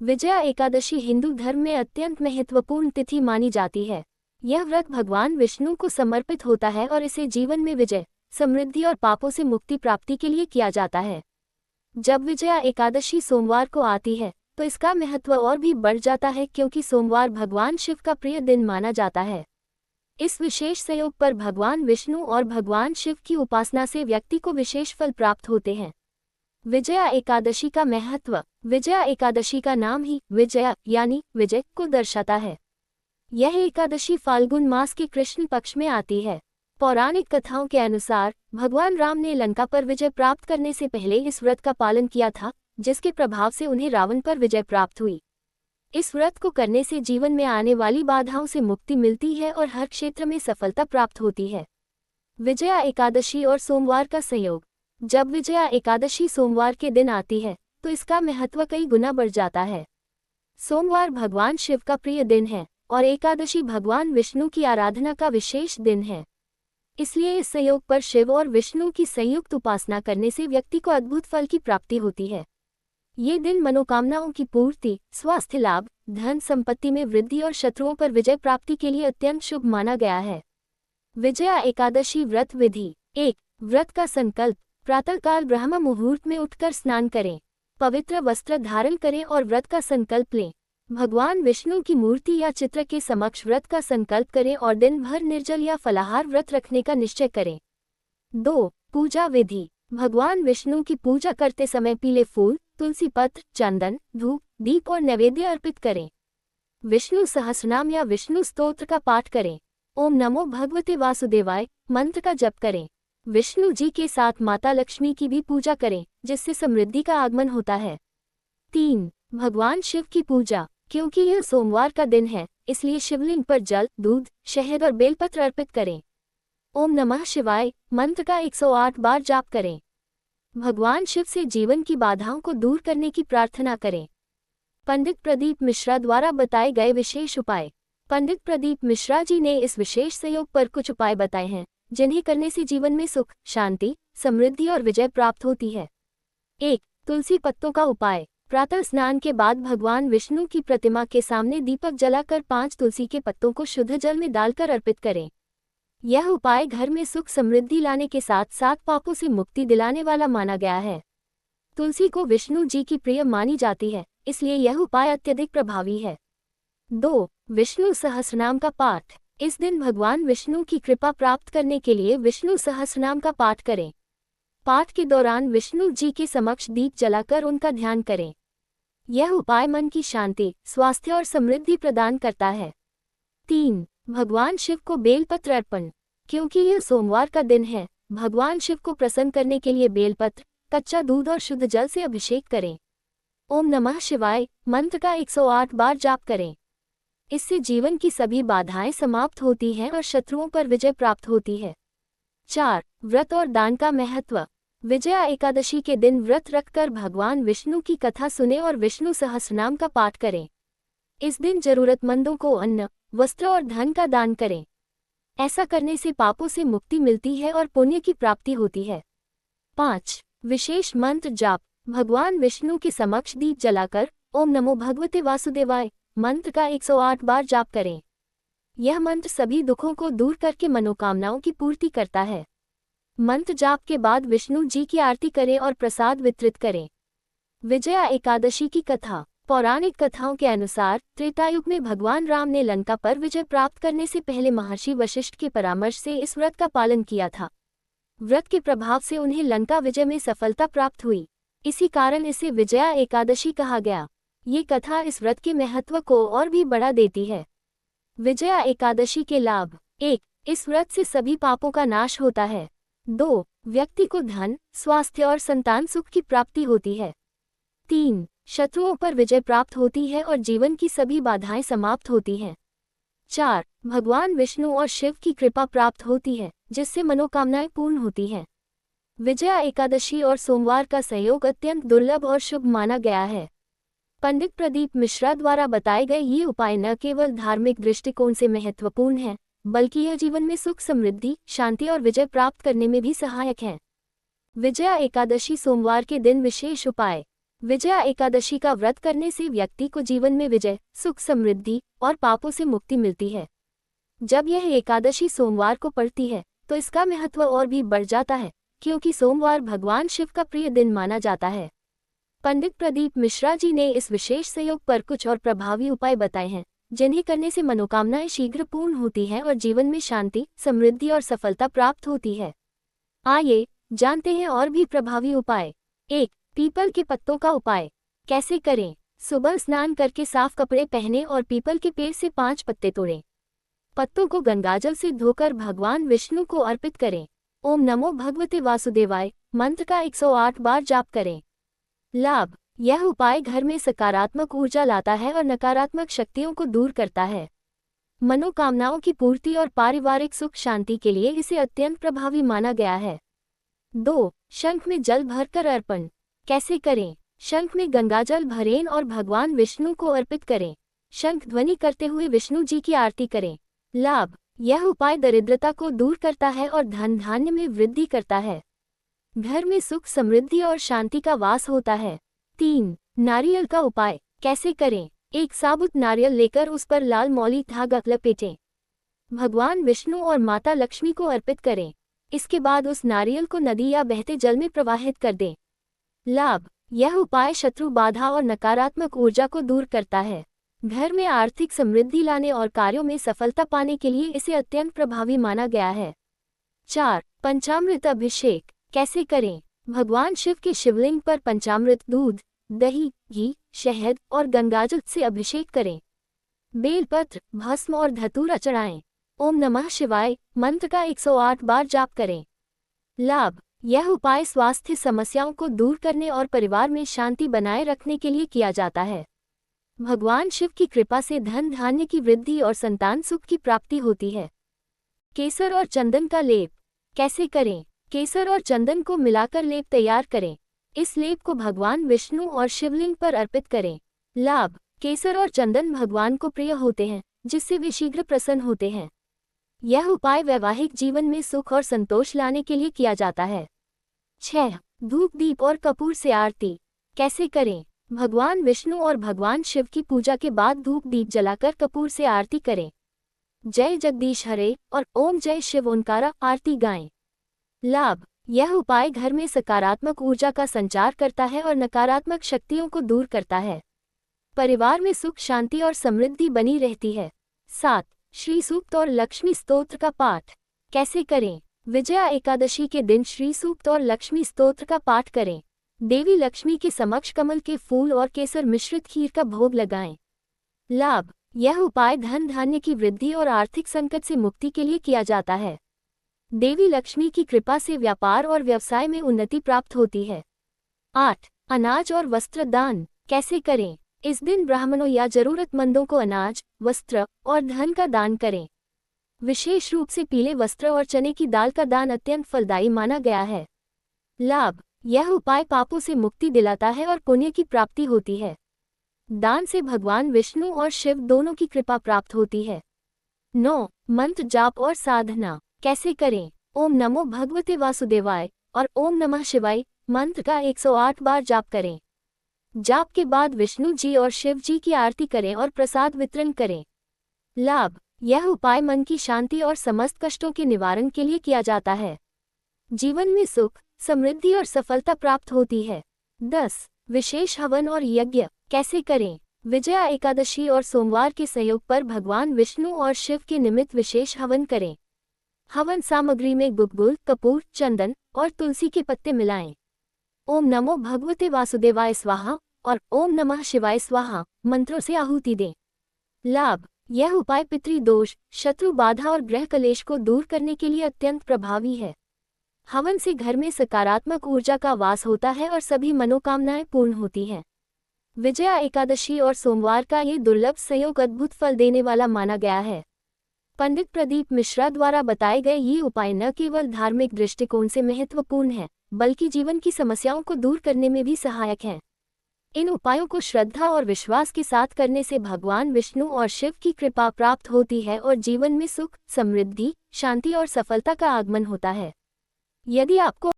विजया एकादशी हिंदू धर्म में अत्यंत महत्वपूर्ण तिथि मानी जाती है। यह व्रत भगवान विष्णु को समर्पित होता है और इसे जीवन में विजय, समृद्धि और पापों से मुक्ति प्राप्ति के लिए किया जाता है। जब विजया एकादशी सोमवार को आती है तो इसका महत्व और भी बढ़ जाता है, क्योंकि सोमवार भगवान शिव का प्रिय दिन माना जाता है। इस विशेष संयोग पर भगवान विष्णु और भगवान शिव की उपासना से व्यक्ति को विशेष फल प्राप्त होते हैं। विजया एकादशी का महत्व। विजया एकादशी का नाम ही विजया यानी विजय को दर्शाता है। यह एकादशी फाल्गुन मास के कृष्ण पक्ष में आती है। पौराणिक कथाओं के अनुसार भगवान राम ने लंका पर विजय प्राप्त करने से पहले इस व्रत का पालन किया था, जिसके प्रभाव से उन्हें रावण पर विजय प्राप्त हुई। इस व्रत को करने से जीवन में आने वाली बाधाओं से मुक्ति मिलती है और हर क्षेत्र में सफलता प्राप्त होती है। विजया एकादशी और सोमवार का संयोग। जब विजया एकादशी सोमवार के दिन आती है तो इसका महत्व कई गुना बढ़ जाता है। सोमवार भगवान शिव का प्रिय दिन है और एकादशी भगवान विष्णु की आराधना का विशेष दिन है। इसलिए इस संयोग पर शिव और विष्णु की संयुक्त उपासना करने से व्यक्ति को अद्भुत फल की प्राप्ति होती है। ये दिन मनोकामनाओं की पूर्ति, स्वास्थ्य लाभ, धन संपत्ति में वृद्धि और शत्रुओं पर विजय प्राप्ति के लिए अत्यंत शुभ माना गया है। विजया एकादशी व्रत विधि। 1. व्रत का संकल्प। प्रातःकाल ब्रह्म मुहूर्त में उठकर स्नान करें, पवित्र वस्त्र धारण करें और व्रत का संकल्प लें। भगवान विष्णु की मूर्ति या चित्र के समक्ष व्रत का संकल्प करें और दिन भर निर्जल या फलाहार व्रत रखने का निश्चय करें। 2. पूजा विधि। भगवान विष्णु की पूजा करते समय पीले फूल, तुलसी पत्र, चंदन, धूप, दीप और नैवेद्य अर्पित करें। विष्णु सहस्रनाम या विष्णु स्तोत्र का पाठ करें। ओम नमो भगवते वासुदेवाय मंत्र का जप करें। विष्णु जी के साथ माता लक्ष्मी की भी पूजा करें, जिससे समृद्धि का आगमन होता है। 3. भगवान शिव की पूजा। क्योंकि यह सोमवार का दिन है, इसलिए शिवलिंग पर जल, दूध, शहद और बेलपत्र अर्पित करें। ओम नमः शिवाय मंत्र का 108 बार जाप करें। भगवान शिव से जीवन की बाधाओं को दूर करने की प्रार्थना करें। पंडित प्रदीप मिश्रा द्वारा बताए गए विशेष उपाय। पंडित प्रदीप मिश्रा जी ने इस विशेष संयोग पर कुछ उपाय बताए हैं, जिन्हें करने से जीवन में सुख, शांति, समृद्धि और विजय प्राप्त होती है। 1. तुलसी पत्तों का उपाय। प्रातः स्नान के बाद भगवान विष्णु की प्रतिमा के सामने दीपक जलाकर 5 तुलसी के पत्तों को शुद्ध जल में डालकर अर्पित करें। यह उपाय घर में सुख समृद्धि लाने के साथ साथ पापों से मुक्ति दिलाने वाला माना गया है। तुलसी को विष्णु जी की प्रिय मानी जाती है, इसलिए यह उपाय अत्यधिक प्रभावी है। 2. विष्णु सहस्रनाम का पाठ। इस दिन भगवान विष्णु की कृपा प्राप्त करने के लिए विष्णु सहस्रनाम का पाठ करें। पाठ के दौरान विष्णु जी के समक्ष दीप जलाकर उनका ध्यान करें। यह उपाय मन की शांति, स्वास्थ्य और समृद्धि प्रदान करता है। 3. भगवान शिव को बेलपत्र अर्पण। क्योंकि यह सोमवार का दिन है, भगवान शिव को प्रसन्न करने के लिए बेलपत्र, कच्चा दूध और शुद्ध जल से अभिषेक करें। ओम नमः शिवाय मंत्र का 108 बार जाप करें। इससे जीवन की सभी बाधाएं समाप्त होती हैं और शत्रुओं पर विजय प्राप्त होती है। 4. व्रत और दान का महत्व। विजया एकादशी के दिन व्रत रखकर भगवान विष्णु की कथा सुने और विष्णु सहस्रनाम का पाठ करें। इस दिन जरूरतमंदों को अन्न, वस्त्र और धन का दान करें। ऐसा करने से पापों से मुक्ति मिलती है और पुण्य की प्राप्ति होती है। 5. विशेष मंत्र जाप। भगवान विष्णु के समक्ष दीप जलाकर ओम नमो भगवते वासुदेवाय मंत्र का 108 बार जाप करें। यह मंत्र सभी दुखों को दूर करके मनोकामनाओं की पूर्ति करता है। मंत्र जाप के बाद विष्णु जी की आरती करें और प्रसाद वितरित करें। विजया एकादशी की कथा। पौराणिक कथाओं के अनुसार त्रेतायुग में भगवान राम ने लंका पर विजय प्राप्त करने से पहले महर्षि वशिष्ठ के परामर्श से इस व्रत का पालन किया था। व्रत के प्रभाव से उन्हें लंका विजय में सफलता प्राप्त हुई। इसी कारण इसे विजया एकादशी कहा गया। ये कथा इस व्रत के महत्व को और भी बढ़ा देती है। विजया एकादशी के लाभ। 1. इस व्रत से सभी पापों का नाश होता है। 2. व्यक्ति को धन, स्वास्थ्य और संतान सुख की प्राप्ति होती है। 3. शत्रुओं पर विजय प्राप्त होती है और जीवन की सभी बाधाएं समाप्त होती हैं। 4. भगवान विष्णु और शिव की कृपा प्राप्त होती है, जिससे मनोकामनाएं पूर्ण होती हैं। विजया एकादशी और सोमवार का संयोग अत्यंत दुर्लभ और शुभ माना गया है। पंडित प्रदीप मिश्रा द्वारा बताए गए ये उपाय न केवल धार्मिक दृष्टिकोण से महत्वपूर्ण हैं, बल्कि यह जीवन में सुख समृद्धि, शांति और विजय प्राप्त करने में भी सहायक हैं। विजया एकादशी सोमवार के दिन विशेष उपाय। विजया एकादशी का व्रत करने से व्यक्ति को जीवन में विजय, सुख, समृद्धि और पापों से मुक्ति मिलती है। जब यह एकादशी सोमवार को पड़ती है तो इसका महत्व और भी बढ़ जाता है, क्योंकि सोमवार भगवान शिव का प्रिय दिन माना जाता है। पंडित प्रदीप मिश्रा जी ने इस विशेष संयोग पर कुछ और प्रभावी उपाय बताए हैं, जिन्हें करने से मनोकामनाएं शीघ्र पूर्ण होती हैं और जीवन में शांति, समृद्धि और सफलता प्राप्त होती है। आइए जानते हैं और भी प्रभावी उपाय। 1. पीपल के पत्तों का उपाय कैसे करें? सुबह स्नान करके साफ कपड़े पहने और पीपल के पेड़ से 5 पत्ते तोड़ें। पत्तों को गंगाजल से धोकर भगवान विष्णु को अर्पित करें। ओम नमो भगवते वासुदेवाय मंत्र का 108 बार जाप करें। लाभ: यह उपाय घर में सकारात्मक ऊर्जा लाता है और नकारात्मक शक्तियों को दूर करता है। मनोकामनाओं की पूर्ति और पारिवारिक सुख शांति के लिए इसे अत्यंत प्रभावी माना गया है। 2. शंख में जल भरकर अर्पण कैसे करें? शंख में गंगाजल भरें और भगवान विष्णु को अर्पित करें। शंख ध्वनि करते हुए विष्णु जी की आरती करें। लाभ: यह उपाय दरिद्रता को दूर करता है और धन धान्य में वृद्धि करता है। घर में सुख, समृद्धि और शांति का वास होता है। 3. नारियल का उपाय कैसे करें? एक साबुत नारियल लेकर उस पर लाल मौली धागा लपेटें। भगवान विष्णु और माता लक्ष्मी को अर्पित करें। इसके बाद उस नारियल को नदी या बहते जल में प्रवाहित कर दें। लाभ: यह उपाय शत्रु बाधा और नकारात्मक ऊर्जा को दूर करता है। घर में आर्थिक समृद्धि लाने और कार्यों में सफलता पाने के लिए इसे अत्यंत प्रभावी माना गया है। 4. पंचामृत अभिषेक कैसे करें? भगवान शिव के शिवलिंग पर पंचामृत, दूध, दही, घी, शहद और गंगाजल से अभिषेक करें। बेलपत्र, भस्म और धतूरा चढ़ाएं। ओम नमः शिवाय मंत्र का 108 बार जाप करें। लाभ: यह उपाय स्वास्थ्य समस्याओं को दूर करने और परिवार में शांति बनाए रखने के लिए किया जाता है। भगवान शिव की कृपा से धन धान्य की वृद्धि और संतान सुख की प्राप्ति होती है। केसर और चंदन का लेप कैसे करें? केसर और चंदन को मिलाकर लेप तैयार करें। इस लेप को भगवान विष्णु और शिवलिंग पर अर्पित करें। लाभ: केसर और चंदन भगवान को प्रिय होते हैं, जिससे वे शीघ्र प्रसन्न होते हैं। यह उपाय वैवाहिक जीवन में सुख और संतोष लाने के लिए किया जाता है। 6. धूप, दीप और कपूर से आरती कैसे करें? भगवान विष्णु और भगवान शिव की पूजा के बाद धूप दीप जलाकर कपूर से आरती करें। जय जगदीश हरे और ओम जय शिव ओंकारा आरती गाएं। लाभ: यह उपाय घर में सकारात्मक ऊर्जा का संचार करता है और नकारात्मक शक्तियों को दूर करता है। परिवार में सुख, शांति और समृद्धि बनी रहती है। 7. श्री सूक्त और लक्ष्मी स्तोत्र का पाठ कैसे करें? विजया एकादशी के दिन श्री सूक्त और लक्ष्मी स्तोत्र का पाठ करें। देवी लक्ष्मी के समक्ष कमल के फूल और केसर मिश्रित खीर का भोग लगाएं। लाभ: यह उपाय धन धान्य की वृद्धि और आर्थिक संकट से मुक्ति के लिए किया जाता है। देवी लक्ष्मी की कृपा से व्यापार और व्यवसाय में उन्नति प्राप्त होती है। 8. अनाज और वस्त्र दान कैसे करें? इस दिन ब्राह्मणों या जरूरतमंदों को अनाज, वस्त्र और धन का दान करें। विशेष रूप से पीले वस्त्र और चने की दाल का दान अत्यंत फलदायी माना गया है। लाभ: यह उपाय पापों से मुक्ति दिलाता है और पुण्य की प्राप्ति होती है। दान से भगवान विष्णु और शिव दोनों की कृपा प्राप्त होती है। 9. मंत्र जाप और साधना कैसे करें? ओम नमो भगवते वासुदेवाय और ओम नमः शिवाय मंत्र का 108 बार जाप करें। जाप के बाद विष्णु जी और शिव जी की आरती करें और प्रसाद वितरण करें। लाभ: यह उपाय मन की शांति और समस्त कष्टों के निवारण के लिए किया जाता है। जीवन में सुख, समृद्धि और सफलता प्राप्त होती है। 10. विशेष हवन और यज्ञ कैसे करें? विजया एकादशी और सोमवार के संयोग पर भगवान विष्णु और शिव के निमित्त विशेष हवन करें। हवन सामग्री में गुग्गुल, कपूर, चंदन और तुलसी के पत्ते मिलाएं। ओम नमो भगवते वासुदेवाय स्वाहा और ओम नमः शिवाय स्वाहा मंत्रों से आहुति दें। लाभ: यह उपाय पितृदोष, शत्रु बाधा और ग्रह कलेश को दूर करने के लिए अत्यंत प्रभावी है। हवन से घर में सकारात्मक ऊर्जा का वास होता है और सभी मनोकामनाएं पूर्ण होती हैं। विजया एकादशी और सोमवार का ये दुर्लभ संयोग अद्भुत फल देने वाला माना गया है। पंडित प्रदीप मिश्रा द्वारा बताए गए ये उपाय न केवल धार्मिक दृष्टिकोण से महत्वपूर्ण हैं, बल्कि जीवन की समस्याओं को दूर करने में भी सहायक हैं। इन उपायों को श्रद्धा और विश्वास के साथ करने से भगवान विष्णु और शिव की कृपा प्राप्त होती है और जीवन में सुख, समृद्धि, शांति और सफलता का आगमन होता है। यदि आपको